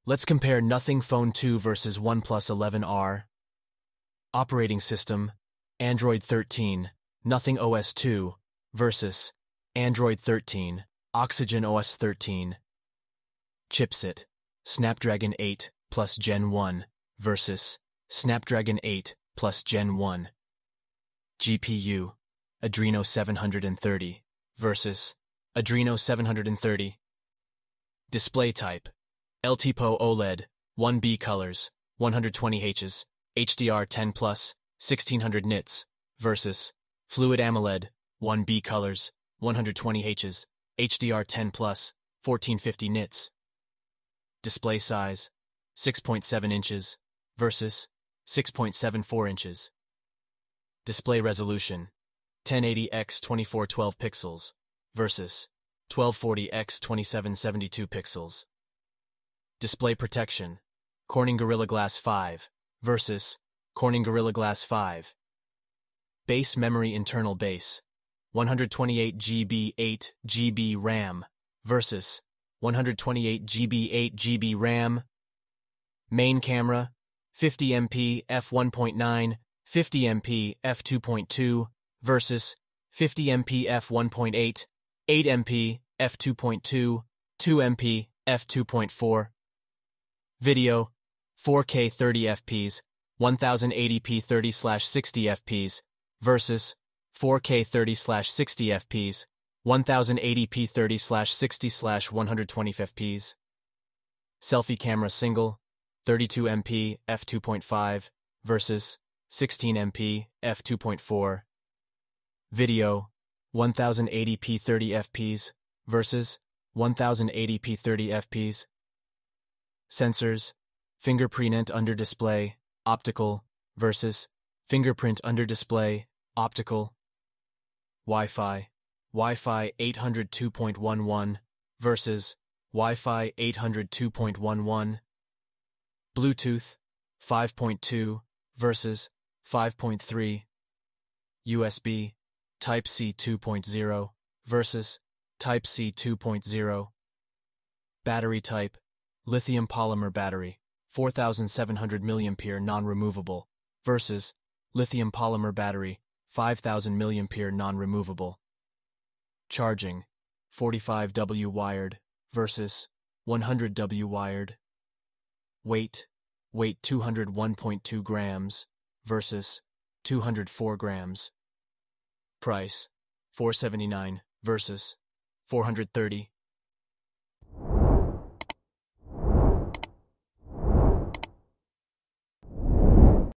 Let's compare Nothing Phone 2 versus OnePlus 11R. Operating system, Android 13, Nothing OS 2 versus Android 13, Oxygen OS 13. Chipset, Snapdragon 8 plus Gen 1 versus Snapdragon 8 plus Gen 1. GPU, Adreno 730 versus Adreno 730. Display type, LTPO OLED, 1B colors, 120Hz, HDR10+, 1600 nits, versus Fluid AMOLED, 1B colors, 120Hz, HDR10+, 1450 nits. Display size, 6.7 inches, versus 6.74 inches. Display resolution, 1080x2412 pixels, versus 1240x2772 pixels. Display protection, Corning Gorilla Glass 5 versus Corning Gorilla Glass 5. Base memory internal base, 128 GB 8 GB RAM versus 128 GB 8 GB RAM. Main camera, 50 MP f1.9, 50 MP f2.2 versus 50 MP f1.8, 8 MP f2.2, 2 MP f2.4. Video, 4K 30 fps, 1080p 30/60 fps versus 4K 30/60 fps, 1080p 30/60/120 fps. Selfie camera single, 32 MP f2.5 versus 16 MP f2.4. Video, 1080p 30 fps versus 1080p 30 fps. Sensors, fingerprint under display, optical, versus fingerprint under display, optical. Wi-Fi, Wi-Fi 802.11 versus Wi-Fi 802.11. Bluetooth, 5.2 versus 5.3. USB, Type-C 2.0 versus Type-C 2.0. Battery type, lithium polymer battery, 4700 mAh non-removable versus lithium polymer battery, 5000 mAh non-removable. Charging, 45W wired versus 100W wired. Weight 201.2 grams versus 204 grams. Price, $479 versus $430.